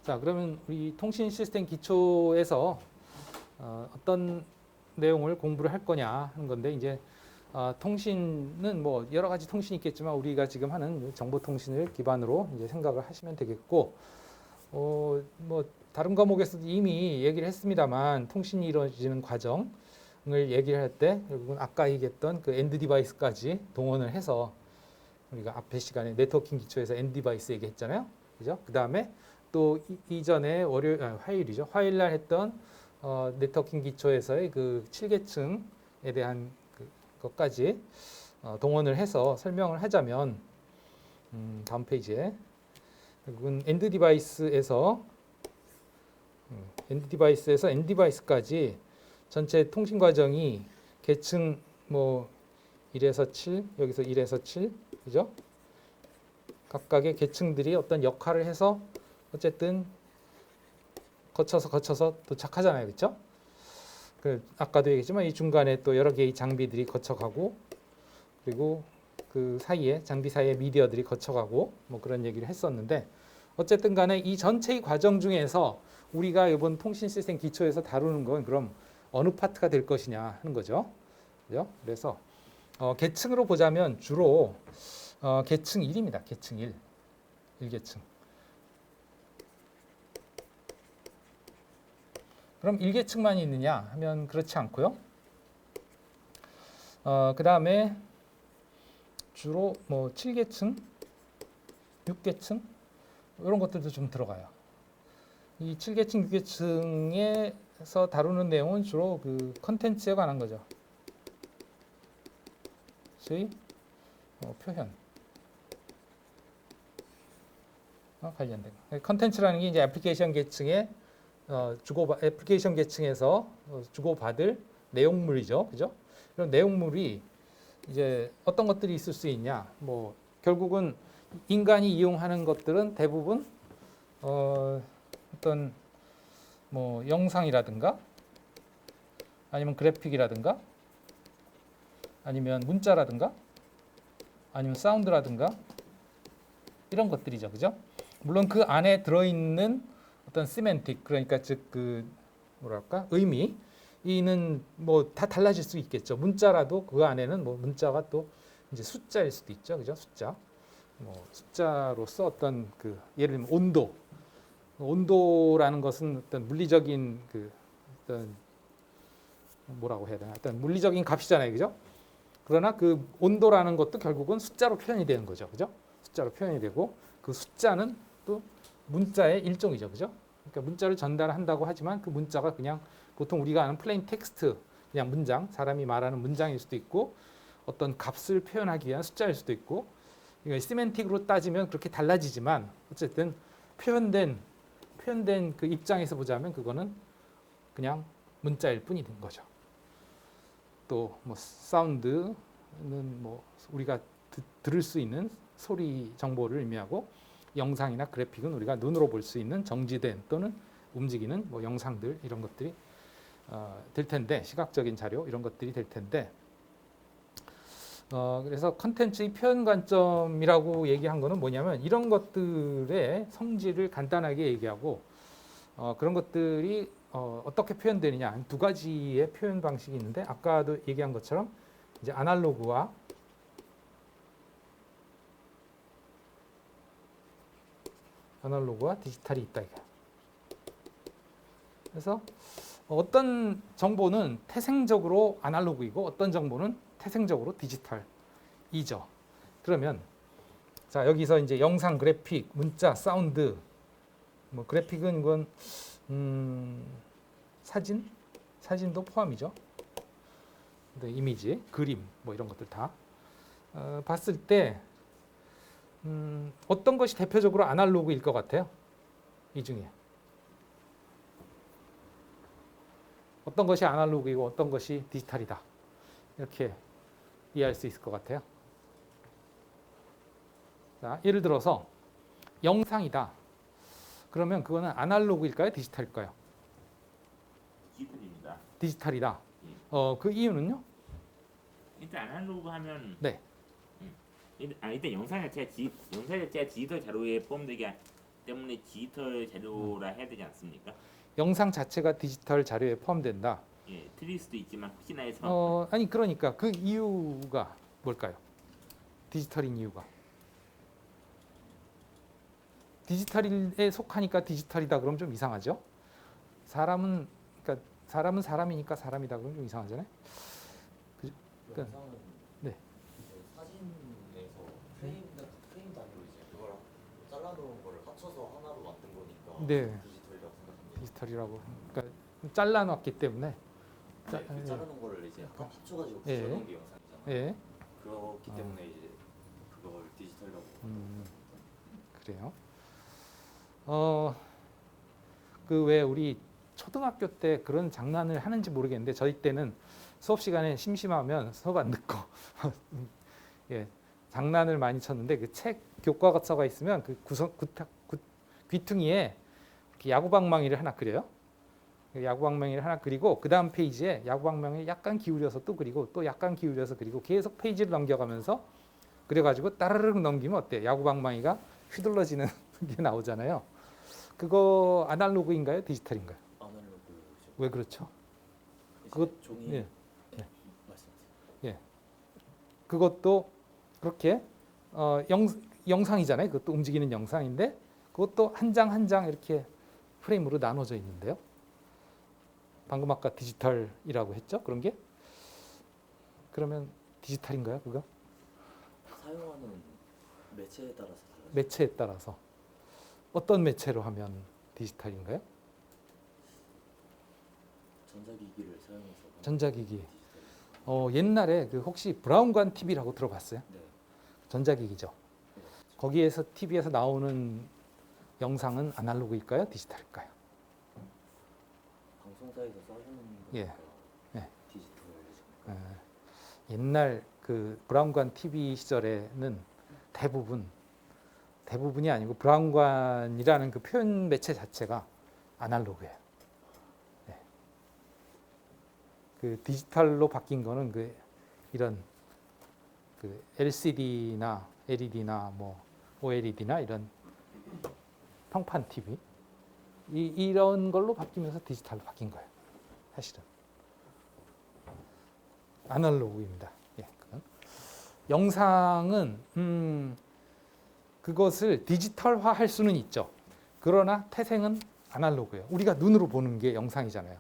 자, 그러면 우리 통신 시스템 기초에서 어떤 내용을 공부를 할 거냐 하는 건데 이제 통신은 뭐 여러 가지 통신이 있겠지만 우리가 지금 하는 정보통신을 기반으로 이제 생각을 하시면 되겠고 뭐 다른 과목에서도 이미 얘기를 했습니다만 통신이 이루어지는 과정을 얘기를 할 때 결국은 아까 얘기했던 그 엔드 디바이스까지 동원을 해서 우리가 앞에 시간에 네트워킹 기초에서 엔드 디바이스 얘기했잖아요. 그죠? 그 다음에 또 이전에 화요일이죠. 화요일 날 했던 네트워킹 기초에서의 그 7계층에 대한 것까지 동원을 해서 설명을 하자면 다음 페이지에 결국은 엔드 디바이스에서 엔드 디바이스까지 전체 통신 과정이 계층 뭐 1에서 7, 여기서 1에서 7, 그죠? 각각의 계층들이 어떤 역할을 해서 어쨌든 거쳐서 도착하잖아요, 그렇죠? 아까도 얘기했지만 이 중간에 또 여러 개의 장비들이 거쳐가고 그리고 그 사이에 장비 사이에 미디어들이 거쳐가고 뭐 그런 얘기를 했었는데 어쨌든 간에 이 전체의 과정 중에서 우리가 이번 통신 시스템 기초에서 다루는 건 그럼 어느 파트가 될 것이냐 하는 거죠. 그죠? 그래서 계층으로 보자면 주로 계층 1입니다. 계층 1. 1계층. 그럼 1계층만 있느냐 하면 그렇지 않고요. 그 다음에 주로 뭐 7계층, 6계층 이런 것들도 좀 들어가요. 이 7계층, 6계층에서 다루는 내용은 주로 그 컨텐츠에 관한 거죠. 소위 표현 관련된 컨텐츠라는 게 이제 애플리케이션 계층에 애플리케이션 계층에서 주고받을 내용물이죠, 그죠? 이런 내용물이 이제 어떤 것들이 있을 수 있냐? 뭐 결국은 인간이 이용하는 것들은 대부분 어떤 뭐 영상이라든가 아니면 그래픽이라든가 아니면 문자라든가 아니면 사운드라든가 이런 것들이죠, 그죠? 물론 그 안에 들어있는 어떤 시멘틱 그러니까 즉 그 뭐랄까 의미는 뭐 다 달라질 수 있겠죠. 문자라도 그 안에는 뭐 문자가 또 이제 숫자일 수도 있죠, 그죠? 숫자 뭐 숫자로서 어떤 그 예를 들면 온도라는 것은 어떤 물리적인 그 어떤 뭐라고 해야 되나 어떤 물리적인 값이잖아요, 그죠? 그러나 그 온도라는 것도 결국은 숫자로 표현이 되는 거죠, 그죠? 숫자로 표현이 되고 그 숫자는 또 문자의 일종이죠, 그죠? 그러니까 문자를 전달한다고 하지만 그 문자가 그냥 보통 우리가 아는 플레인 텍스트 그냥 문장, 사람이 말하는 문장일 수도 있고 어떤 값을 표현하기 위한 숫자일 수도 있고 이거 시멘틱으로 따지면 그렇게 달라지지만 어쨌든 표현된 그 입장에서 보자면 그거는 그냥 문자일 뿐인 거죠. 또 뭐 사운드는 뭐 우리가 들을 수 있는 소리 정보를 의미하고 영상이나 그래픽은 우리가 눈으로 볼 수 있는 정지된 또는 움직이는 뭐 영상들 이런 것들이 될 텐데 시각적인 자료 이런 것들이 될 텐데 그래서 컨텐츠의 표현 관점이라고 얘기한 거는 뭐냐면 이런 것들의 성질을 간단하게 얘기하고 그런 것들이 어떻게 표현되느냐 두 가지의 표현 방식이 있는데 아까도 얘기한 것처럼 이제 아날로그와 디지털이 있다 이게. 그래서 어떤 정보는 태생적으로 아날로그이고 어떤 정보는 태생적으로 디지털이죠. 그러면 자 여기서 이제 영상, 그래픽, 문자, 사운드, 뭐 그래픽은 이건 사진도 포함이죠. 근데 이미지, 그림 뭐 이런 것들 다 봤을 때 어떤 것이 대표적으로 아날로그일 것 같아요? 이 중에 어떤 것이 아날로그이고 어떤 것이 디지털이다 이렇게 이해할 수 있을 것 같아요. 자, 예를 들어서 영상이다. 그러면 그거는 아날로그일까요? 디지털일까요? 디지털입니다. 디지털이다. 예. 그 이유는요? 일단 아날로그 하면 네. 일단 영상 자체가 디지털 자료에 포함되게 때문에 디지털 자료라 해야 되지 않습니까? 영상 자체가 디지털 자료에 포함된다. 예, 틀릴 수도 있지만 혹시나 해서 아니 그러니까 그 이유가 뭘까요? 디지털인 이유가 디지털에 속하니까 디지털이다 그러면 좀 이상하죠? 사람은 사람이니까 사람이다 그러면 좀 이상하잖아요. 영상은 네. 이제 사진에서 프레임 단위로 이제 그걸 잘라놓은 거를 합쳐서 하나로 만든 거니까 네. 디지털이라고 생각합니다. 디지털이라고 그러니까 잘라놨기 때문에 네, 그 자르는 거를 이제 합쳐가지고 예. 붙여놓은 게 영상이잖아요. 예. 그렇기 때문에 이제 그걸 디지털이라고. 그래요. 그 왜 우리 초등학교 때 그런 장난을 하는지 모르겠는데 저희 때는 수업 시간에 심심하면 수업 안 듣고 예, 장난을 많이 쳤는데 그 책 교과서가 있으면 그 귀퉁이에 이렇게 야구방망이를 하나 그려요. 야구방망이를 하나 그리고 그 다음 페이지에 야구방망이 약간 기울여서 또 그리고 또 약간 기울여서 그리고 계속 페이지를 넘겨가면서 그래가지고 따르르 넘기면 어때? 야구방망이가 휘둘러지는 게 나오잖아요. 그거 아날로그인가요? 디지털인가요? 아날로그죠. 왜 그렇죠? 이제 그것- 종이 예. 말씀하세요. 그것도 그렇게 영상이잖아요. 그것도 움직이는 영상인데 그것도 한 장 한 장 이렇게 프레임으로 나눠져 있는데요. 방금 아까 디지털이라고 했죠? 그런 게 그러면 디지털인가요? 그거 사용하는 매체에 따라서 달라요. 매체에 따라서 어떤 매체로 하면 디지털인가요? 전자기기를 사용해서 전자기기. 디지털. 옛날에 그 혹시 브라운관 TV라고 들어봤어요? 네. 전자기기죠. 네. 거기에서 TV에서 나오는 영상은 아날로그일까요? 디지털일까요? 방송사에서 써주는 예. 거니까 예. 디지털이죠. 옛날 그 브라운관 TV 시절에는 대부분이 아니고 브라운관이라는 그 표현 매체 자체가 아날로그예요. 네. 그 디지털로 바뀐 거는 그 이런 그 LCD나 LED나 뭐 OLED나 이런 평판 TV 이런 걸로 바뀌면서 디지털로 바뀐 거예요. 사실은 아날로그입니다. 예, 그건. 영상은 그것을 디지털화할 수는 있죠. 그러나 태생은 아날로그예요. 우리가 눈으로 보는 게 영상이잖아요.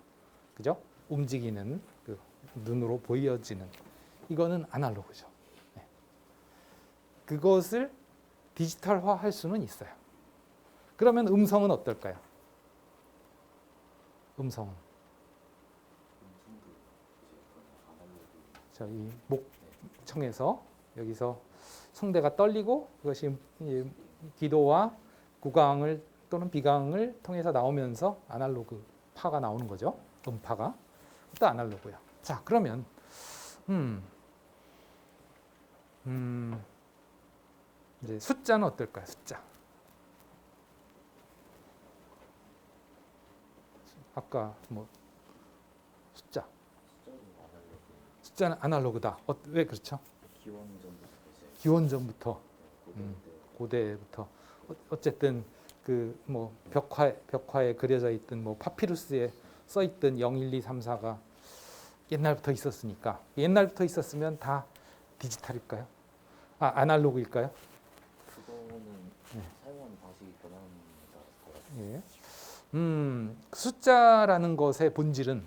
그죠? 움직이는 그 눈으로 보여지는 이거는 아날로그죠. 네. 그것을 디지털화할 수는 있어요. 그러면 음성은 어떨까요? 음성은 음성도 이제 아날로그. 저희 목청에서 여기서 성대가 떨리고 그것이 기도와 구강을 또는 비강을 통해서 나오면서 아날로그 파가 나오는 거죠. 음파가 또 아날로그요. 자, 그러면 이제 숫자는 어떨까요? 숫자. 아까 뭐 숫자는 아날로그. 숫자는 아날로그다. 왜 그렇죠? 기원전부터 이제 기원전부터 고대 때 고대부터 어쨌든 그 뭐 벽화에 그려져 있던 뭐 파피루스에 써 있던 0, 1, 2, 3, 4가 옛날부터 있었으니까 옛날부터 있었으면 다 디지털일까요? 아날로그일까요? 그거는 네. 사용하는 방식이 변하는 따라서 달라요. 예. 숫자라는 것의 본질은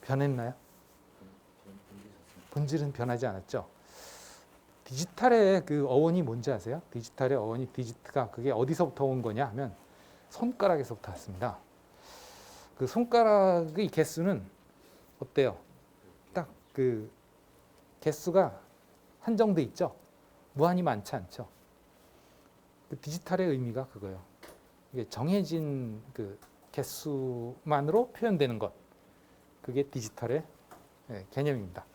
변했나요? 변리셨습니다. 본질은 변하지 않았죠. 디지털의 그 어원이 뭔지 아세요? 디지털의 어원이 디지트가 그게 어디서부터 온 거냐 하면 손가락에서부터 왔습니다. 그 손가락의 개수는 어때요? 딱 그 개수가 한정돼 있죠. 무한히 많지 않죠. 그 디지털의 의미가 그거예요. 이게 정해진 그 개수만으로 표현되는 것. 그게 디지털의 개념입니다.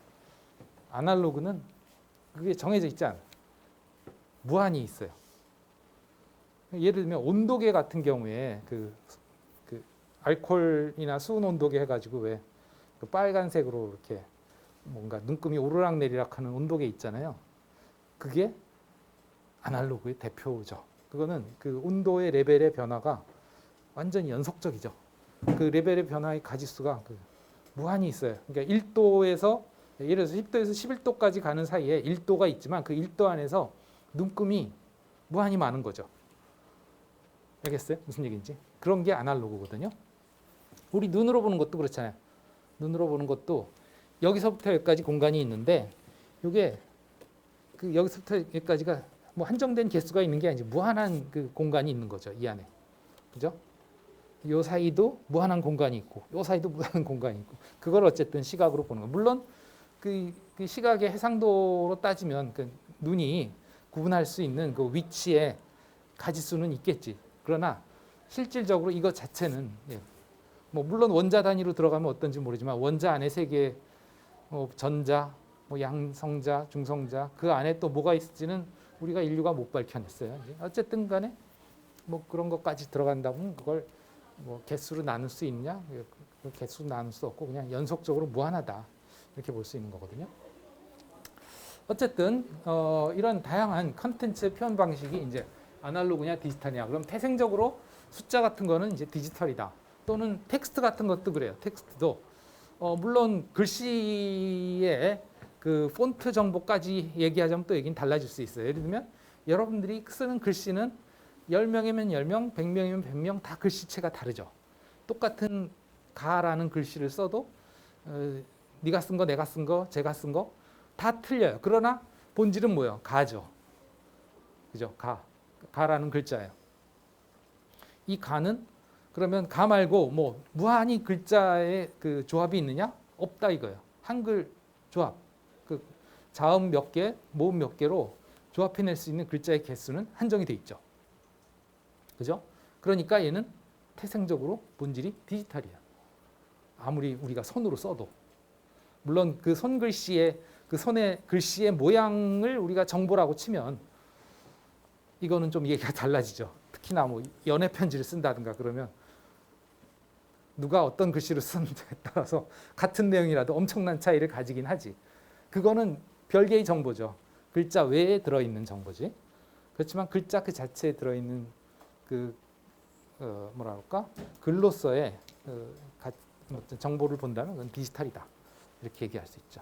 아날로그는 그게 정해져 있지 않아요. 무한히 있어요. 예를 들면 온도계 같은 경우에 그 알코올이나 수은 온도계 해가지고 왜 그 빨간색으로 이렇게 뭔가 눈금이 오르락내리락 하는 온도계 있잖아요. 그게 아날로그의 대표죠. 그거는 그 온도의 레벨의 변화가 완전히 연속적이죠. 그 레벨의 변화의 가지수가 무한히 있어요. 그러니까 1도에서 예를 들어서 10도에서 11도까지 가는 사이에 1도가 있지만 그 1도 안에서 눈금이 무한히 많은 거죠. 알겠어요? 무슨 얘기인지? 그런 게 아날로그거든요. 우리 눈으로 보는 것도 그렇잖아요. 눈으로 보는 것도 여기서부터 여기까지 공간이 있는데 이게 그 여기서부터 여기까지가 뭐 한정된 개수가 있는 게 아니지 무한한 그 공간이 있는 거죠. 이 안에. 그죠? 요 사이도 무한한 공간이 있고 요 사이도 무한한 공간이 있고 그걸 어쨌든 시각으로 보는 거. 물론 그 시각의 해상도로 따지면 그 눈이 구분할 수 있는 그 위치에 가지수는 있겠지. 그러나 실질적으로 이거 자체는 뭐 물론 원자 단위로 들어가면 어떤지 모르지만 원자 안에 세계 전자, 뭐 양성자, 중성자 그 안에 또 뭐가 있을지는 우리가 인류가 못 밝혀냈어요. 어쨌든 간에 뭐 그런 것까지 들어간다면 그걸 뭐 개수로 나눌 수 있냐? 개수로 나눌 수 없고 그냥 연속적으로 무한하다 이렇게 볼 수 있는 거거든요. 어쨌든 이런 다양한 컨텐츠의 표현 방식이 이제 아날로그냐 디지털이냐. 그럼 태생적으로 숫자 같은 거는 이제 디지털이다. 또는 텍스트 같은 것도 그래요. 텍스트도 물론 글씨의 그 폰트 정보까지 얘기하자면 또 얘기는 달라질 수 있어요. 예를 들면 여러분들이 쓰는 글씨는 10명이면 10명, 100명이면 100명 다 글씨체가 다르죠. 똑같은 가라는 글씨를 써도 네가 쓴 거, 내가 쓴 거, 제가 쓴 거 다 틀려요. 그러나 본질은 뭐예요? 가죠. 그죠? 가라는 글자예요. 이 가는 그러면 가 말고 뭐 무한히 글자의 그 조합이 있느냐? 없다 이거예요. 한글 조합. 그 자음 몇 개, 모음 몇 개로 조합해낼 수 있는 글자의 개수는 한정이 돼 있죠. 그죠? 그러니까 얘는 태생적으로 본질이 디지털이에요. 아무리 우리가 손으로 써도. 물론 그 손글씨의 그 손의 글씨의 모양을 우리가 정보라고 치면 이거는 좀 얘기가 달라지죠. 특히나 뭐 연애 편지를 쓴다든가 그러면 누가 어떤 글씨로 쓰는지에 따라서 같은 내용이라도 엄청난 차이를 가지긴 하지. 그거는 별개의 정보죠. 글자 외에 들어있는 정보지. 그렇지만 글자 그 자체에 들어있는 그 뭐라 그럴까? 글로서의 정보를 본다면 그건 디지털이다. 이렇게 얘기할 수 있죠.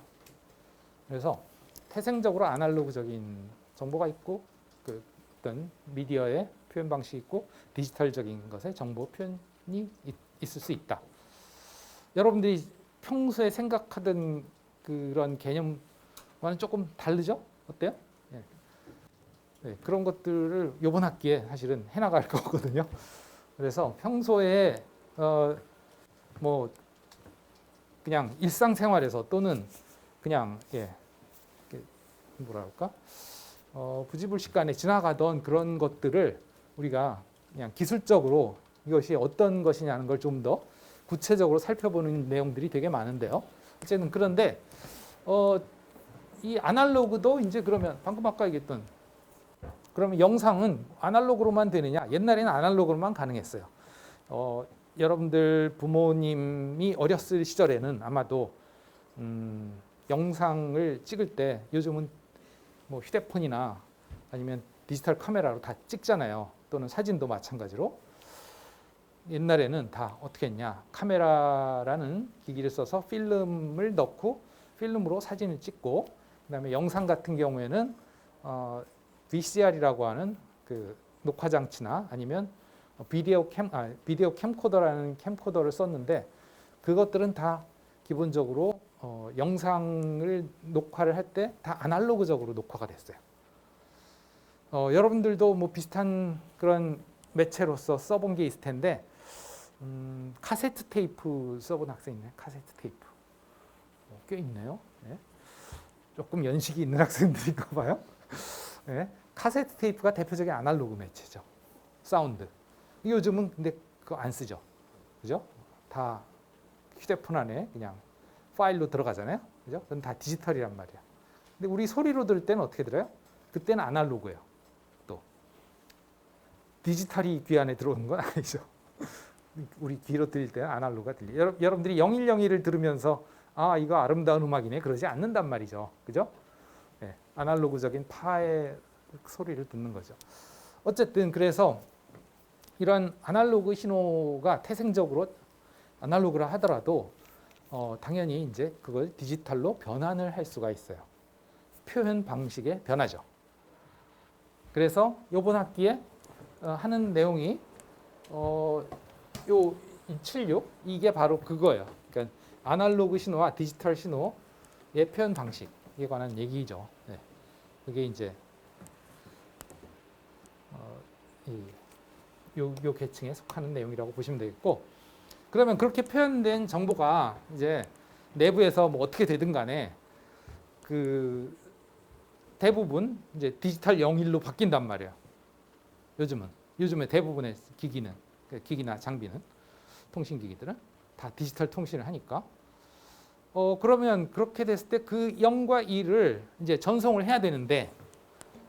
그래서 태생적으로 아날로그적인 정보가 있고 그 어떤 미디어의 표현 방식이 있고 디지털적인 것의 정보 표현이 있을 수 있다. 여러분들이 평소에 생각하던 그런 개념과는 조금 다르죠? 어때요? 네, 그런 것들을 이번 학기에 사실은 해나갈 거거든요. 그래서 평소에 뭐 그냥 일상생활에서 또는 그냥 뭐라 할까? 부지불식간에 지나가던 그런 것들을 우리가 그냥 기술적으로 이것이 어떤 것이냐는 걸 좀 더 구체적으로 살펴보는 내용들이 되게 많은데요. 어쨌든 그런데 이 아날로그도 이제 그러면 방금 아까 얘기했던 그러면 영상은 아날로그로만 되느냐? 옛날에는 아날로그로만 가능했어요. 여러분들 부모님이 어렸을 시절에는 아마도 영상을 찍을 때 요즘은 뭐 휴대폰이나 아니면 디지털 카메라로 다 찍잖아요. 또는 사진도 마찬가지로. 옛날에는 다 어떻게 했냐. 카메라라는 기기를 써서 필름을 넣고 필름으로 사진을 찍고 그다음에 영상 같은 경우에는 VCR이라고 하는 그 녹화 장치나 아니면 비디오 캠코더라는 캠코더를 썼는데 그것들은 다 기본적으로 영상을 녹화를 할 때 다 아날로그적으로 녹화가 됐어요. 여러분들도 뭐 비슷한 그런 매체로서 써본 게 있을 텐데 카세트 테이프 써본 학생 있나요? 카세트 테이프 꽤 있네요. 네. 조금 연식이 있는 학생들인가 봐요. 네. 카세트 테이프가 대표적인 아날로그 매체죠. 사운드. 요즘은 근데 그거 안 쓰죠. 그죠? 다 휴대폰 안에 그냥 파일로 들어가잖아요. 그죠? 그건 다 디지털이란 말이야. 근데 우리 소리로 들을 때는 어떻게 들어요? 그때는 아날로그예요. 또 디지털이 귀 안에 들어오는 건 아니죠. 우리 귀로 들릴 때는 아날로그가 들려요. 여러분들이 0101을 들으면서 아 이거 아름다운 음악이네 그러지 않는단 말이죠. 그죠? 네, 아날로그적인 파의 소리를 듣는 거죠. 어쨌든 그래서 이런 아날로그 신호가 태생적으로 아날로그라 하더라도 당연히 이제 그걸 디지털로 변환을 할 수가 있어요. 표현 방식의 변화죠. 그래서 이번 학기에 하는 내용이 요 76 이게 바로 그거예요. 그러니까 아날로그 신호와 디지털 신호의 표현 방식에 관한 얘기죠. 네. 그게 이제 요 계층에 속하는 내용이라고 보시면 되겠고, 그러면 그렇게 표현된 정보가 이제 내부에서 뭐 어떻게 되든 간에 그 대부분 이제 디지털 01로 바뀐단 말이에요. 요즘에 대부분의 기기나 장비는 통신기기들은 다 디지털 통신을 하니까 그러면 그렇게 됐을 때 그 0과 1을 이제 전송을 해야 되는데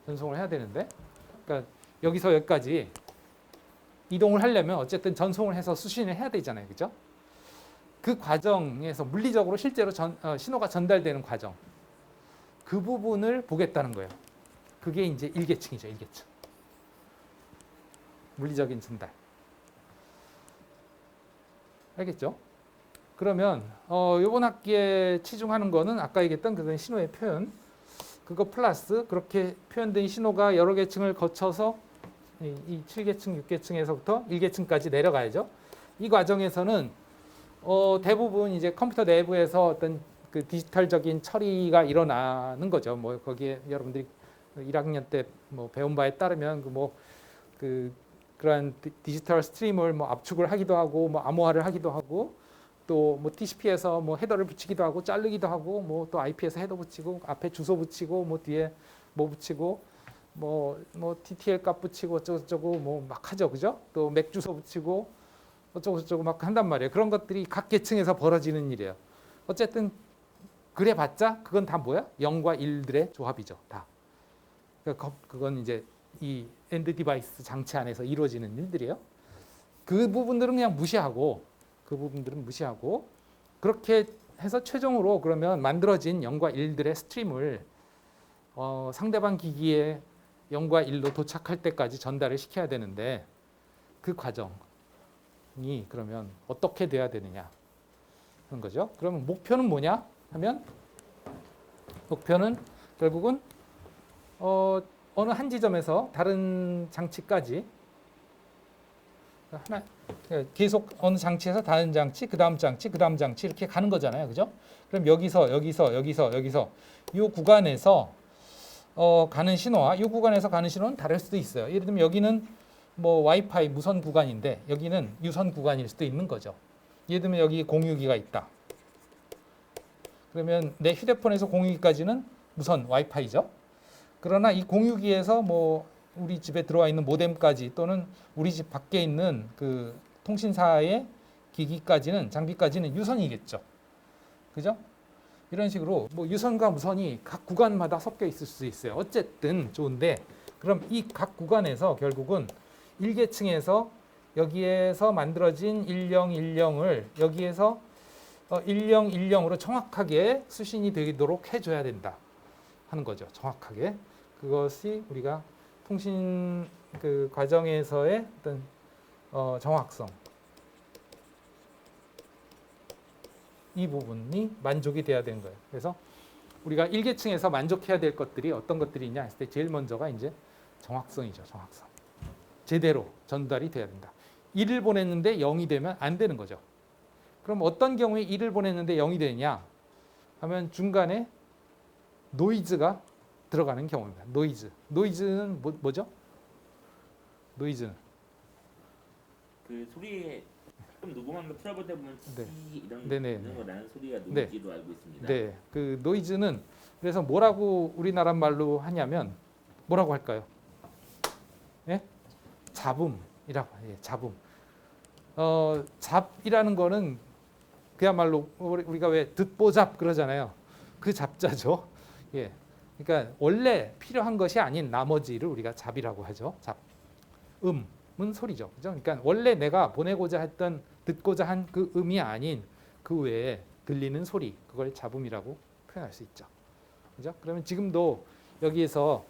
그러니까 여기서 여기까지 이동을 하려면 어쨌든 전송을 해서 수신을 해야 되잖아요. 그죠? 그 과정에서 물리적으로 실제로 신호가 전달되는 과정, 그 부분을 보겠다는 거예요. 그게 이제 1계층이죠. 1계층. 물리적인 전달. 알겠죠? 그러면 이번 학기에 치중하는 거는 아까 얘기했던 그런 신호의 표현, 그거 플러스 그렇게 표현된 신호가 여러 계층을 거쳐서 이 7계층, 6계층에서부터 1계층까지 내려가야죠. 이 과정에서는 대부분 이제 컴퓨터 내부에서 어떤 그 디지털적인 처리가 일어나는 거죠. 뭐 거기에 여러분들이 1학년 때 뭐 배운 바에 따르면 그러한 디지털 스트림을 뭐 압축을 하기도 하고 뭐 암호화를 하기도 하고 또 뭐 TCP에서 뭐 헤더를 붙이기도 하고 자르기도 하고 뭐 또 IP에서 헤더 붙이고 앞에 주소 붙이고 뭐 뒤에 뭐 붙이고 뭐 TTL 값 붙이고 어쩌고저쩌고 뭐 막 하죠. 그죠? 또 맥 주소 붙이고 어쩌고저쩌고 막 한단 말이에요. 그런 것들이 각 계층에서 벌어지는 일이에요. 어쨌든 그래 봤자 그건 다 뭐야? 0과 1들의 조합이죠. 다. 그건 이제 이 엔드 디바이스 장치 안에서 이루어지는 일들이에요. 그 부분들은 그냥 무시하고 그렇게 해서 최종으로 그러면 만들어진 0과 1들의 스트림을 상대방 기기에 0과 1로 도착할 때까지 전달을 시켜야 되는데 그 과정이 그러면 어떻게 돼야 되느냐 하는 거죠. 그러면 목표는 뭐냐 하면 목표는 결국은 어느 한 지점에서 다른 장치까지 계속 어느 장치에서 다른 장치, 그 다음 장치, 그 다음 장치 이렇게 가는 거잖아요. 그죠? 그럼 여기서 이 구간에서 가는 신호와 이 구간에서 가는 신호는 다를 수도 있어요. 예를 들면 여기는 뭐 와이파이 무선 구간인데 여기는 유선 구간일 수도 있는 거죠. 예를 들면 여기 공유기가 있다. 그러면 내 휴대폰에서 공유기까지는 무선 와이파이죠. 그러나 이 공유기에서 뭐 우리 집에 들어와 있는 모뎀까지 또는 우리 집 밖에 있는 그 통신사의 기기까지는 장비까지는 유선이겠죠. 그죠? 이런 식으로 뭐 유선과 무선이 각 구간마다 섞여 있을 수 있어요. 어쨌든 좋은데 그럼 이 각 구간에서 결국은 1계층에서 여기에서 만들어진 1010을 여기에서 1010으로 정확하게 수신이 되도록 해줘야 된다 하는 거죠. 정확하게. 그것이 우리가 통신 그 과정에서의 어떤 정확성, 이 부분이 만족이 돼야 되는 거예요. 그래서 우리가 1계층에서 만족해야 될 것들이 어떤 것들이 있냐 했을 때 제일 먼저가 이제 정확성이죠. 정확성. 제대로 전달이 돼야 된다. 1을 보냈는데 0이 되면 안 되는 거죠. 그럼 어떤 경우에 1을 보냈는데 0이 되냐 하면 중간에 노이즈가 들어가는 경우입니다. 노이즈는 뭐죠? 노이즈는 그 소리에 좀 녹음한 거 틀어볼 때 보면 네. 이런 네네. 거 나는 소리가 노이즈로 알고 있습니다. 네, 그 노이즈는 그래서 뭐라고 우리나라 말로 하냐면 뭐라고 할까요? 예? 잡음이라고 해요. 잡음. 잡이라는 거는 그야말로 우리가 왜 듣보잡 그러잖아요. 그 잡자죠. 예. 그러니까 원래 필요한 것이 아닌 나머지를 우리가 잡이라고 하죠. 잡. 음은 소리죠. 그죠? 그러니까 원래 내가 보내고자 했던 듣고자 한 그 음이 아닌 그 외에 들리는 소리, 그걸 잡음이라고 표현할 수 있죠. 그죠? 그러면 지금도 여기에서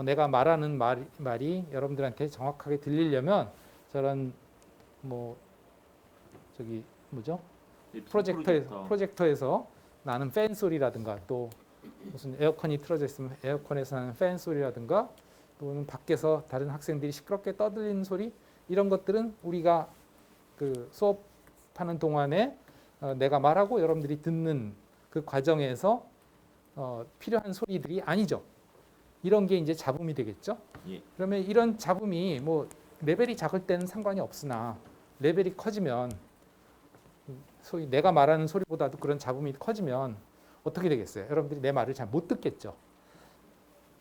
내가 말하는 말이 여러분들한테 정확하게 들리려면 저런 뭐 저기 뭐죠? 프로젝터에서 나는 팬 소리라든가 또 무슨 에어컨이 틀어져 있으면 에어컨에서 나는 팬 소리라든가 또는 밖에서 다른 학생들이 시끄럽게 떠들리는 소리 이런 것들은 우리가 그 수업하는 동안에 내가 말하고 여러분들이 듣는 그 과정에서 필요한 소리들이 아니죠. 이런 게 이제 잡음이 되겠죠. 예. 그러면 이런 잡음이 뭐 레벨이 작을 때는 상관이 없으나 레벨이 커지면 소위 내가 말하는 소리보다도 그런 잡음이 커지면 어떻게 되겠어요? 여러분들이 내 말을 잘 못 듣겠죠.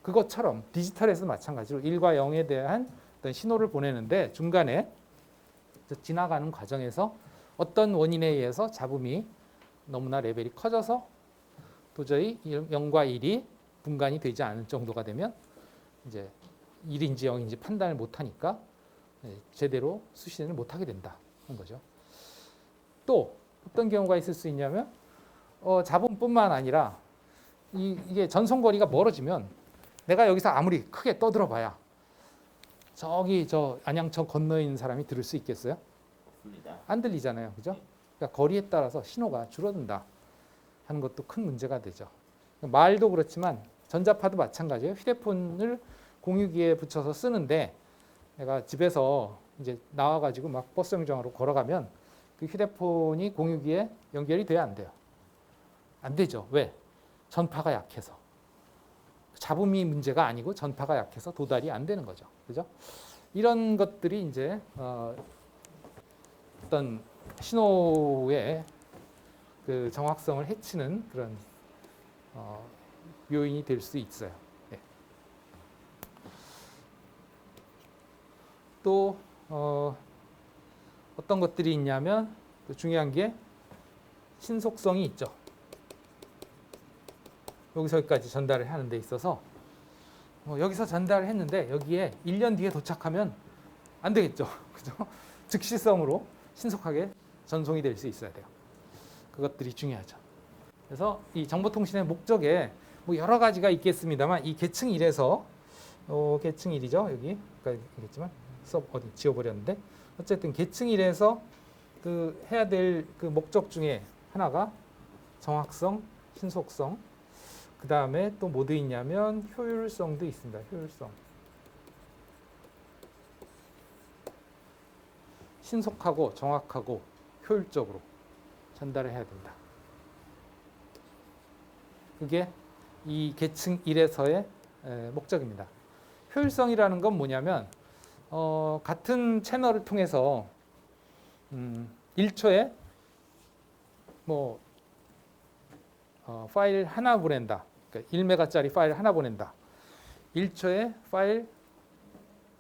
그것처럼 디지털에서 마찬가지로 1과 0에 대한 어떤 신호를 보내는데 중간에 지나가는 과정에서 어떤 원인에 의해서 잡음이 너무나 레벨이 커져서 도저히 0과 1이 분간이 되지 않을 정도가 되면 이제 1인지 0인지 판단을 못하니까 제대로 수신을 못하게 된다 하는 거죠. 또 어떤 경우가 있을 수 있냐면 잡음뿐만 아니라 이게 전송거리가 멀어지면 내가 여기서 아무리 크게 떠들어봐야 저기 저 안양천 건너에 있는 사람이 들을 수 있겠어요? 맞습니다. 안 들리잖아요, 그죠? 그러니까 거리에 따라서 신호가 줄어든다 하는 것도 큰 문제가 되죠. 말도 그렇지만 전자파도 마찬가지예요. 휴대폰을 공유기에 붙여서 쓰는데 내가 집에서 이제 나와가지고 막 버스 정류장으로 걸어가면 그 휴대폰이 공유기에 연결이 돼야 안 돼요. 안 되죠. 왜? 전파가 약해서. 잡음이 문제가 아니고 전파가 약해서 도달이 안 되는 거죠. 그죠? 이런 것들이 이제 어떤 신호의 그 정확성을 해치는 그런 요인이 될 수 있어요. 네. 또 어떤 것들이 있냐면 또 중요한 게 신속성이 있죠. 여기서 여기까지 전달을 하는 데 있어서 여기서 전달을 했는데 여기에 1년 뒤에 도착하면 안 되겠죠. 그죠? 즉시성으로 신속하게 전송이 될 수 있어야 돼요. 그것들이 중요하죠. 그래서 이 정보통신의 목적에 뭐 여러 가지가 있겠습니다만 이 계층 1에서 계층 1이죠. 여기 있겠지만 수업 어디 지워버렸는데 어쨌든 계층 1에서 그 해야 될 그 목적 중에 하나가 정확성, 신속성, 그 다음에 또 뭐 돼 있냐면 효율성도 있습니다. 효율성. 신속하고 정확하고 효율적으로 전달을 해야 된다. 그게 이 계층 1에서의 목적입니다. 효율성이라는 건 뭐냐면 같은 채널을 통해서 1초에 뭐 파일 하나 보낸다. 그러니까 1메가짜리 파일 하나 보낸다. 1초에 파일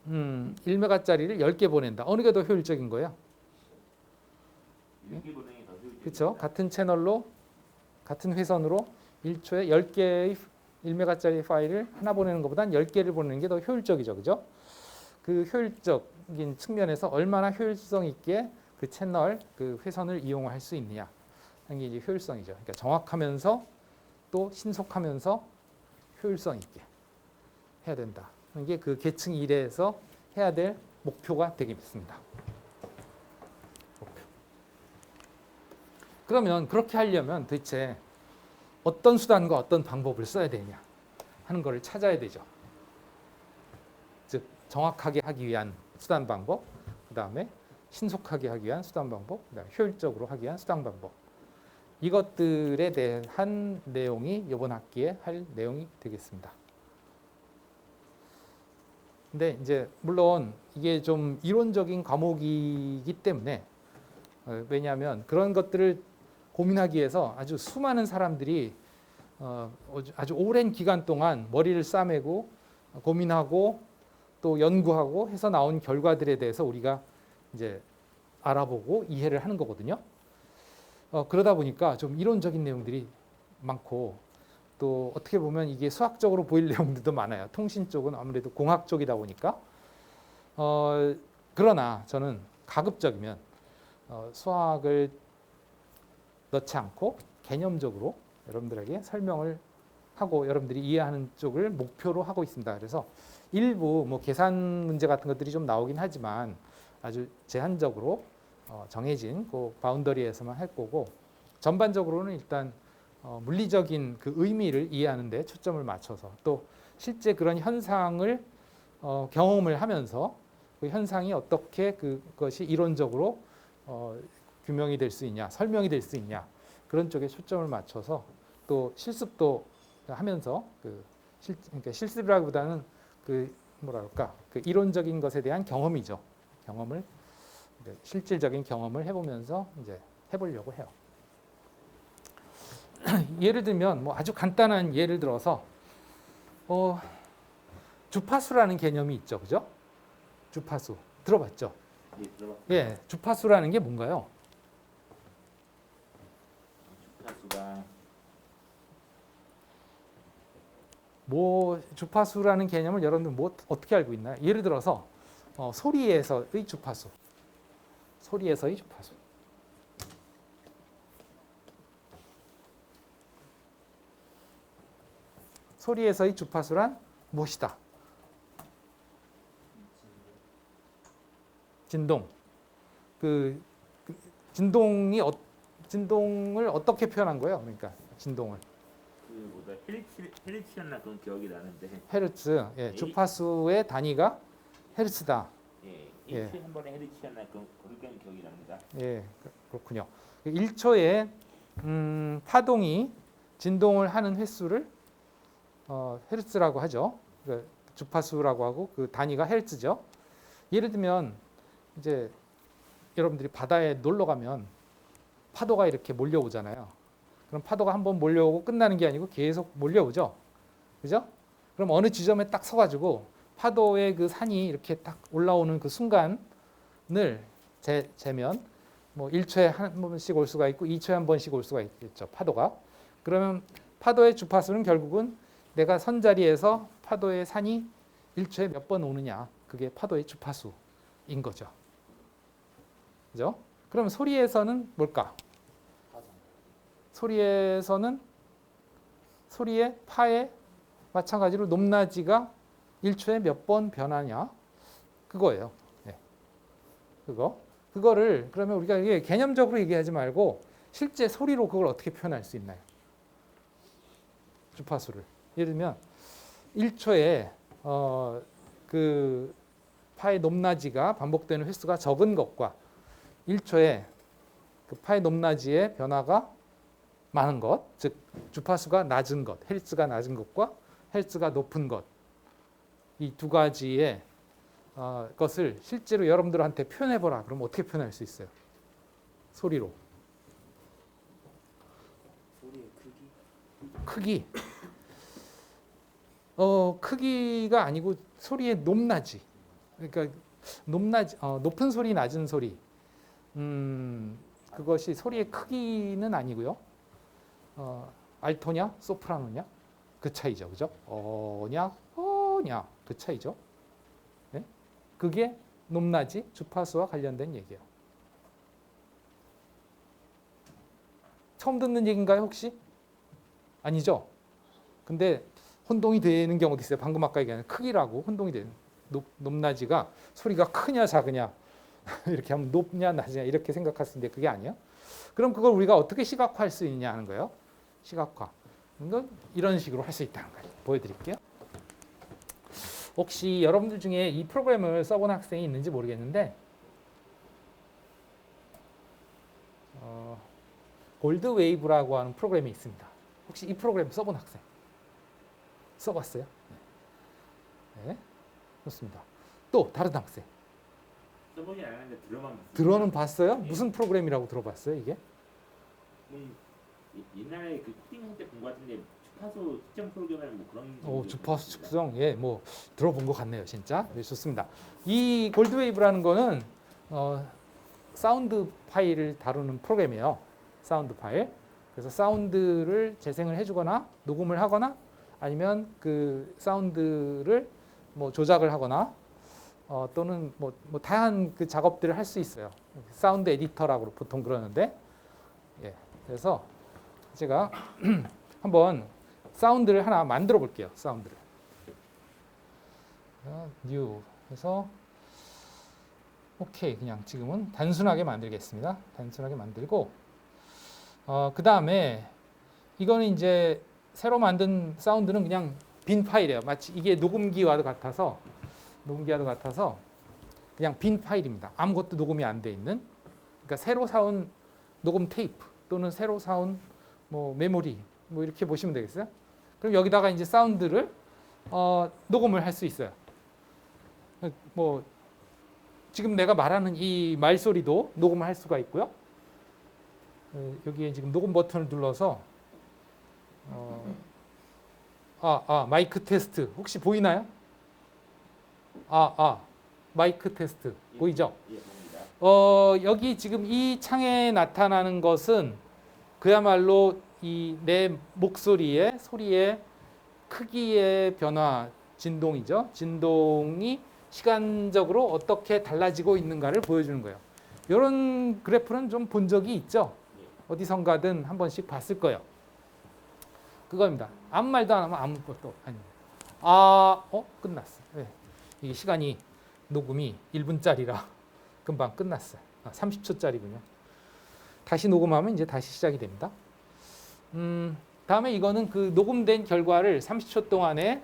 1메가짜리를 10개 보낸다. 어느 게 더 효율적인 거예요? 그렇죠. 같은 채널로 같은 회선으로 1초에 10개의 1메가짜리 파일을 하나 보내는 것보다는 10개를 보내는 게 더 효율적이죠. 그죠? 그 효율적인 측면에서 얼마나 효율성 있게 그 채널, 그 회선을 이용할 수 있느냐 하는 게 이제 효율성이죠. 그러니까 정확하면서 또 신속하면서 효율성 있게 해야 된다. 이게 그 계층 1에서 해야 될 목표가 되겠습니다. 목표. 그러면 그렇게 하려면 도대체 어떤 수단과 어떤 방법을 써야 되냐 하는 것을 찾아야 되죠. 즉 정확하게 하기 위한 수단 방법, 그 다음에 신속하게 하기 위한 수단 방법, 그다음에 효율적으로 하기 위한 수단 방법. 이것들에 대한 내용이 이번 학기에 할 내용이 되겠습니다. 근데 이제 물론 이게 좀 이론적인 과목이기 때문에 왜냐하면 그런 것들을 고민하기 위해서 아주 수많은 사람들이 아주 오랜 기간 동안 머리를 싸매고 고민하고 또 연구하고 해서 나온 결과들에 대해서 우리가 이제 알아보고 이해를 하는 거거든요. 그러다 보니까 좀 이론적인 내용들이 많고 또 어떻게 보면 이게 수학적으로 보일 내용들도 많아요. 통신 쪽은 아무래도 공학 쪽이다 보니까. 그러나 저는 가급적이면 수학을 넣지 않고 개념적으로 여러분들에게 설명을 하고 여러분들이 이해하는 쪽을 목표로 하고 있습니다. 그래서 일부 뭐 계산 문제 같은 것들이 좀 나오긴 하지만 아주 제한적으로 정해진 그 바운더리에서만 할 거고 전반적으로는 일단 물리적인 그 의미를 이해하는 데 초점을 맞춰서 또 실제 그런 현상을 경험을 하면서 그 현상이 어떻게 그것이 이론적으로 규명이 될 수 있냐, 설명이 될 수 있냐 그런 쪽에 초점을 맞춰서 또 실습도 하면서 그러니까 실습이라기보다는 그 뭐랄까 그 이론적인 것에 대한 경험이죠. 경험을 실질적인 경험을 해보면서 이제 해보려고 해요. 예를 들면 뭐 아주 간단한 예를 들어서 주파수라는 개념이 있죠, 그죠? 주파수 들어봤죠? 네, 들어봤어요. 예, 주파수라는 게 뭔가요? 주파수가 뭐 주파수라는 개념을 여러분들 뭐 어떻게 알고 있나요? 예를 들어서 소리에서의 주파수, 소리에서의 주파수. 소리에서의 주파수란 무엇이다? 진동. 진동을 어떻게 표현한 거예요? 그러니까 진동을. 그 뭐다 헤르츠였나 그런 기억이 나는데 헤르츠. 예, 주파수의 단위가 헤르츠다. 예, 예. 1초에 한 번에 헤르츠였나 그런 기억이 납니다. 예, 그렇군요. 1초에 파동이 진동을 하는 횟수를 헤르츠라고 하죠. 그러니까 주파수라고 하고 그 단위가 헤르츠죠. 예를 들면 이제 여러분들이 바다에 놀러 가면 파도가 이렇게 몰려오잖아요. 그럼 파도가 한번 몰려오고 끝나는 게 아니고 계속 몰려오죠. 그죠? 그럼 어느 지점에 딱 서가지고 파도의 그 산이 이렇게 딱 올라오는 그 순간을 재면 뭐 1초에 한 번씩 올 수가 있고 2초에 한 번씩 올 수가 있겠죠. 파도가. 그러면 파도의 주파수는 결국은 내가 선 자리에서 파도의 산이 1초에 몇 번 오느냐. 그게 파도의 주파수인 거죠. 그죠? 그럼 소리에서는 뭘까? 소리에서는 소리의 파에 마찬가지로 높낮이가 1초에 몇 번 변하냐? 그거예요. 네. 그거를 그러면 우리가 이게 개념적으로 얘기하지 말고 실제 소리로 그걸 어떻게 표현할 수 있나요? 주파수를. 예를 들면 1초에 그 파의 높낮이가 반복되는 횟수가 적은 것과 1초에 그 파의 높낮이의 변화가 많은 것, 즉 주파수가 낮은 것, 헤르츠가 낮은 것과 헤르츠가 높은 것, 이 두 가지의 것을 실제로 여러분들한테 표현해보라. 그럼 어떻게 표현할 수 있어요? 소리로. 소리의 크기? 크기. 크기가 아니고 소리의 높낮이. 그러니까 높은 소리, 낮은 소리. 그것이 소리의 크기는 아니고요. 알토냐, 소프라노냐 그 차이죠, 그죠? 어냐, 어냐 그 차이죠. 네? 그게 높낮이, 주파수와 관련된 얘기예요. 처음 듣는 얘기인가요, 혹시? 아니죠? 근데 혼동이 되는 경우도 있어요. 방금 아까 얘기한 크기라고 혼동이 되는. 높낮이가 소리가 크냐 작으냐 이렇게 하면 높냐 낮냐 이렇게 생각할 수 있는데 그게 아니에요. 그럼 그걸 우리가 어떻게 시각화할 수 있냐 하는 거예요. 시각화. 이런 식으로 할 수 있다는 거예요. 보여드릴게요. 혹시 여러분들 중에 이 프로그램을 써본 학생이 있는지 모르겠는데 골드웨이브라고 하는 프로그램이 있습니다. 혹시 이 프로그램 써본 학생? 써봤어요? 네. 좋습니다. 또 다른 학생? 써보진 않았는데 들어만 봤어요. 들어는 봤어요? 무슨 프로그램이라고 들어봤어요, 이게? 옛날에 그 코딩 때 본 것 같은데 주파수 측정 프로그램 뭐 그런. 주파수 측정, 예, 뭐 들어본 것 같네요, 진짜. 네, 좋습니다. 이 골드웨이브라는 거는 사운드 파일을 다루는 프로그램이에요. 사운드 파일. 그래서 사운드를 재생을 해주거나 녹음을 하거나 아니면 그 사운드를 뭐 조작을 하거나 또는 뭐 다양한 그 작업들을 할 수 있어요. 사운드 에디터라고 보통 그러는데, 예, 그래서 제가 한번 사운드를 하나 만들어 볼게요. 사운드를. new 해서 오케이. 그냥 지금은 단순하게 만들겠습니다. 단순하게 만들고 그 다음에 이거는 이제 새로 만든 사운드는 그냥 빈 파일이에요. 마치 이게 녹음기와도 같아서 그냥 빈 파일입니다. 아무것도 녹음이 안 돼 있는. 그러니까 새로 사온 녹음 테이프 또는 새로 사온 뭐 메모리 뭐 이렇게 보시면 되겠어요. 그럼 여기다가 이제 사운드를 녹음을 할 수 있어요. 뭐 지금 내가 말하는 이 말소리도 녹음을 할 수가 있고요. 여기에 지금 녹음 버튼을 눌러서 마이크 테스트 혹시 보이나요? 마이크 테스트 보이죠? 예, 봅니다. 여기 지금 이 창에 나타나는 것은 그야말로 이 내 목소리의 소리의 크기의 변화, 진동이죠. 진동이 시간적으로 어떻게 달라지고 있는가를 보여주는 거예요. 이런 그래프는 좀 본 적이 있죠. 어디선가든 한 번씩 봤을 거예요. 그겁니다. 아무 말도 안 하면 아무것도 아닙니다. 끝났어. 네. 이게 시간이 녹음이 1분짜리라 금방 끝났어요. 30초짜리군요. 다시 녹음하면 이제 다시 시작이 됩니다. 다음에 이거는 그 녹음된 결과를 30초 동안에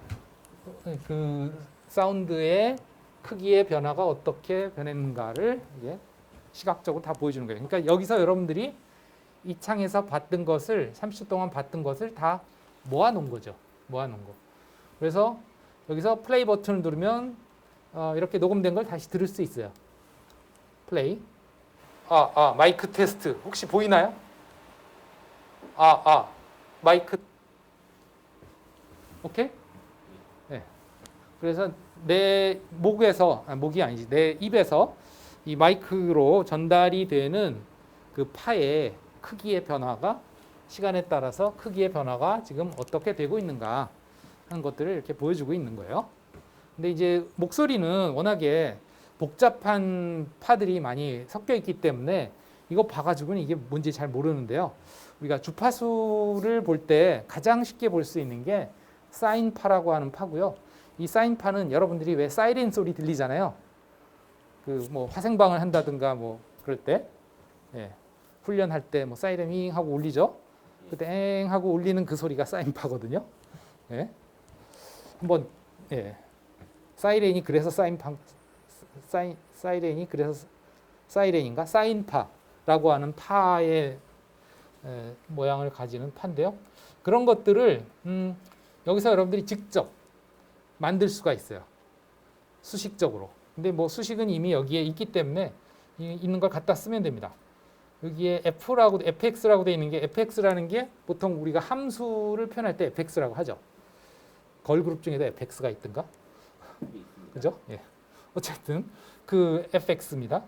그 사운드의 크기의 변화가 어떻게 변했는가를 이제 시각적으로 다 보여주는 거예요. 그러니까 여기서 여러분들이 이 창에서 봤던 것을 30초 동안 봤던 것을 다 모아놓은 거죠. 모아놓은 거. 그래서 여기서 플레이 버튼을 누르면 이렇게 녹음된 걸 다시 들을 수 있어요. 플레이. 마이크 테스트 혹시 보이나요? 마이크. 오케이? 네. 그래서 내 목에서 목이 아니지 내 입에서 이 마이크로 전달이 되는 그 파의 크기의 변화가 시간에 따라서 크기의 변화가 지금 어떻게 되고 있는가 하는 것들을 이렇게 보여주고 있는 거예요. 근데 이제 목소리는 워낙에 복잡한 파들이 많이 섞여 있기 때문에 이거 봐가지고는 이게 뭔지 잘 모르는데요. 우리가 주파수를 볼 때 가장 쉽게 볼 수 있는 게 사인파라고 하는 파고요. 이 사인파는 여러분들이 왜 사이렌 소리 들리잖아요. 그 뭐 화생방을 한다든가 뭐 그럴 때, 훈련할 때 뭐 사이렌 윙 하고 울리죠. 그때 엥 하고 울리는 그 소리가 사인파거든요. 한번 사이렌이 그래서 사이렌이 그래서 사이렌인가 사인파라고 하는 파의 모양을 가지는 파인데요. 그런 것들을 여기서 여러분들이 직접 만들 수가 있어요. 수식적으로. 근데 뭐 수식은 이미 여기에 있기 때문에 있는 걸 갖다 쓰면 됩니다. 여기에 fx라고 되어 있는 게 fx라는 게 보통 우리가 함수를 표현할 때 fx라고 하죠. 걸그룹 중에도 fx가 있던가? 그죠? 예. 어쨌든 그 fx입니다.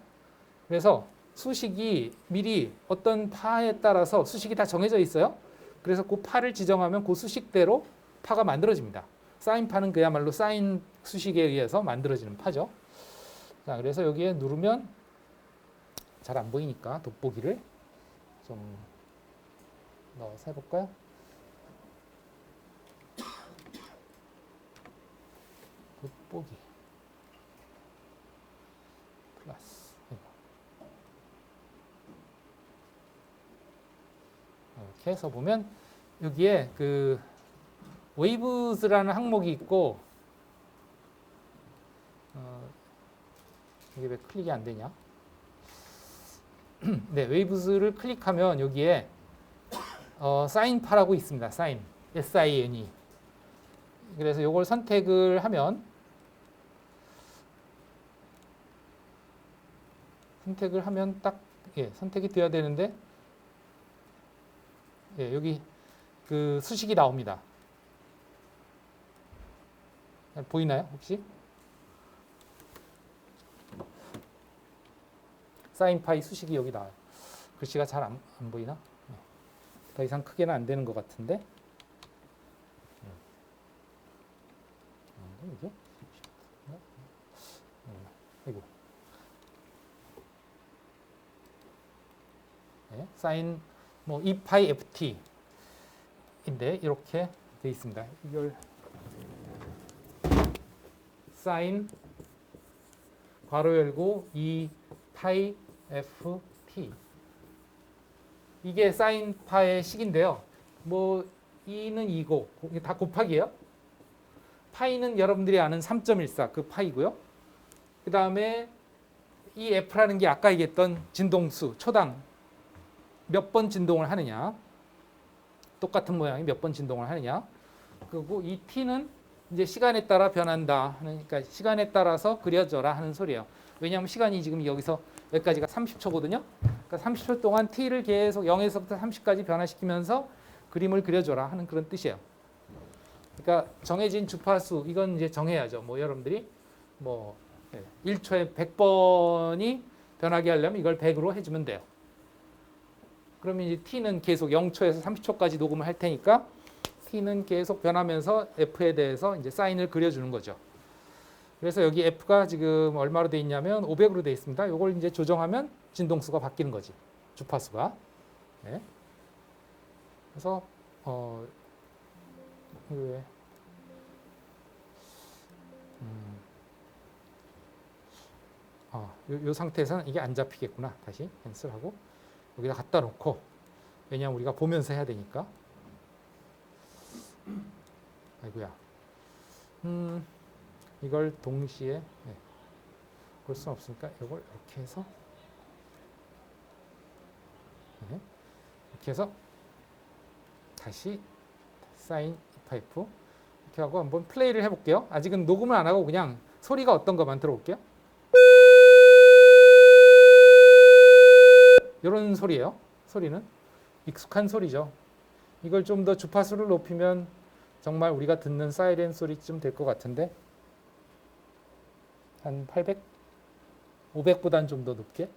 그래서 수식이 미리 어떤 파에 따라서 수식이 다 정해져 있어요. 그래서 그 파를 지정하면 그 수식대로 파가 만들어집니다. 사인파는 그야말로 사인 수식에 의해서 만들어지는 파죠. 자, 그래서 여기에 누르면 잘 안 보이니까 돋보기를 좀 넣어서 해볼까요? 돋보기 플러스 이렇게 해서 보면 여기에 그 웨이브스라는 항목이 있고 이게 왜 클릭이 안 되냐? 네, 웨이브스를 클릭하면 여기에 사인파라고 있습니다. 사인, S-I-N-E. 그래서 이걸 선택을 하면 딱 선택이 되어야 되는데 여기 그 수식이 나옵니다. 보이나요, 혹시? 사인파이 수식이 여기 나와요. 글씨가 잘 안 보이나? 더 이상 크게는 안 되는 것 같은데. 이게? 아이고. 사인 뭐 2파이 ft 인데 이렇게 돼 있습니다. 이걸 사인 괄호 열고 2 파이 f t 이게 사인 파의 식인데요. 뭐 2는 2고 이게 다 곱하기예요. 파이는 여러분들이 아는 3.14 그 파이고요. 그 다음에 이 f라는 게 아까 얘기했던 진동수 초당 몇 번 진동을 하느냐, 똑같은 모양이 몇 번 진동을 하느냐. 그리고 이 t는 이제 시간에 따라 변한다. 그러니까 시간에 따라서 그려져라 하는 소리예요. 왜냐하면 시간이 지금 여기서 여기까지가 30초거든요. 그러니까 30초 동안 t를 계속 0에서부터 30까지 변화시키면서 그림을 그려줘라 하는 그런 뜻이에요. 그러니까 정해진 주파수 이건 이제 정해야죠. 뭐 여러분들이 뭐 1초에 100번이 변하게 하려면 이걸 100으로 해주면 돼요. 그러면 이제 t는 계속 0초에서 30초까지 녹음을 할 테니까 t는 계속 변하면서 f에 대해서 이제 사인을 그려주는 거죠. 그래서 여기 f가 지금 얼마로 돼 있냐면 500으로 돼 있습니다. 이걸 이제 조정하면 진동수가 바뀌는 거지. 주파수가. 네. 그래서 왜 요 상태에서는 이게 안 잡히겠구나. 다시 캔슬하고 여기다 갖다 놓고, 왜냐하면 우리가 보면서 해야 되니까. 아이고야. 이걸 동시에 볼 수는 없으니까 이걸 이렇게 해서 이렇게 해서 다시 사인 파이프 이렇게 하고 한번 플레이를 해볼게요. 아직은 녹음을 안 하고 그냥 소리가 어떤 것만 들어볼게요. 이런 소리예요. 소리는 익숙한 소리죠. 이걸 좀 더 주파수를 높이면 정말 우리가 듣는 사이렌 소리쯤 될 것 같은데, 한 800? 500보다는 좀 더 높게.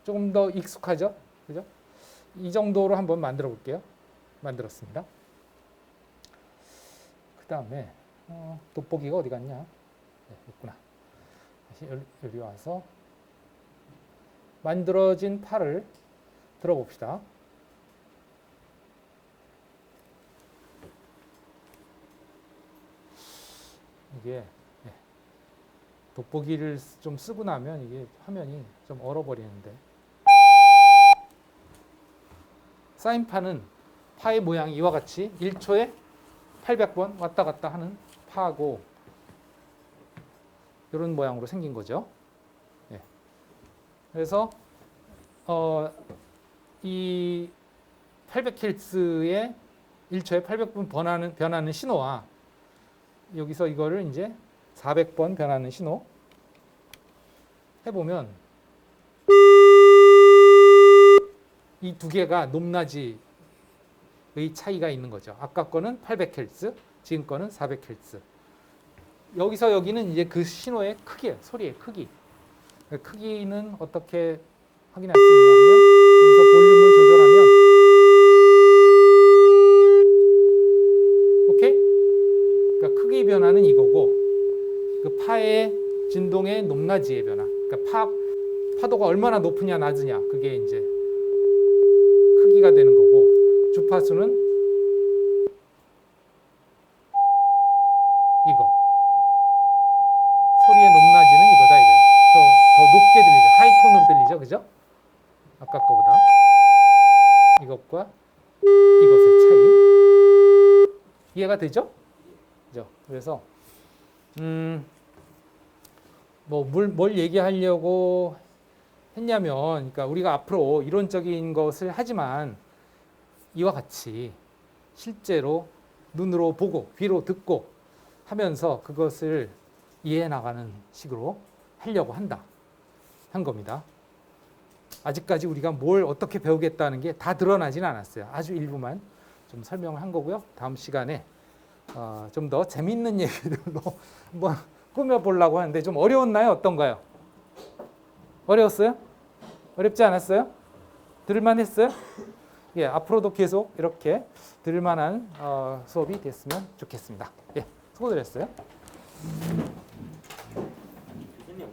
조금 더 익숙하죠? 그죠? 이 정도로 한번 만들어 볼게요. 만들었습니다. 그 다음에 돋보기가 어디 갔냐? 네, 있구나. 다시 여기 와서 만들어진 팔을 들어봅시다. 이게 돋보기를 좀 쓰고 나면 이게 화면이 좀 얼어버리는데, 사인파는 파의 모양이 이와 같이 1초에 800번 왔다 갔다 하는 파고 이런 모양으로 생긴 거죠. 그래서 이 800Hz의 1초에 800번 변하는 신호와 여기서 이거를 이제 400번 변하는 신호 해보면 이 두 개가 높낮이의 차이가 있는 거죠. 아까 거는 800Hz, 지금 거는 400Hz. 여기서 여기는 이제 그 신호의 크기예요. 소리의 크기. 크기는 어떻게 확인할 수 있냐면 여기서 볼륨을 조절하면 오케이? 그러니까 크기 변화는 이거고, 그 파의 진동의 높낮이의 변화. 그러니까 파도가 얼마나 높으냐 낮으냐 그게 이제 크기가 되는 거고, 주파수는 이거. 소리의 높낮이는 이거다 이거예요. 더 높게 들리죠. 하이톤으로 들리죠. 그죠? 아까 거보다. 이것과 이것의 차이. 이해가 되죠? 그죠? 그래서 뭘 얘기하려고 했냐면, 그러니까 우리가 앞으로 이론적인 것을 하지만 이와 같이 실제로 눈으로 보고 귀로 듣고 하면서 그것을 이해해 나가는 식으로 하려고 한 겁니다. 아직까지 우리가 뭘 어떻게 배우겠다는 게 다 드러나진 않았어요. 아주 일부만 좀 설명을 한 거고요. 다음 시간에 좀 더 재밌는 얘기들로 한번 꾸며보려고 하는데, 좀 어려웠나요? 어떤가요? 어려웠어요? 어렵지 않았어요? 들을만 했어요? 예, 앞으로도 계속 이렇게 들을만한 수업이 됐으면 좋겠습니다. 예, 수고들 했어요.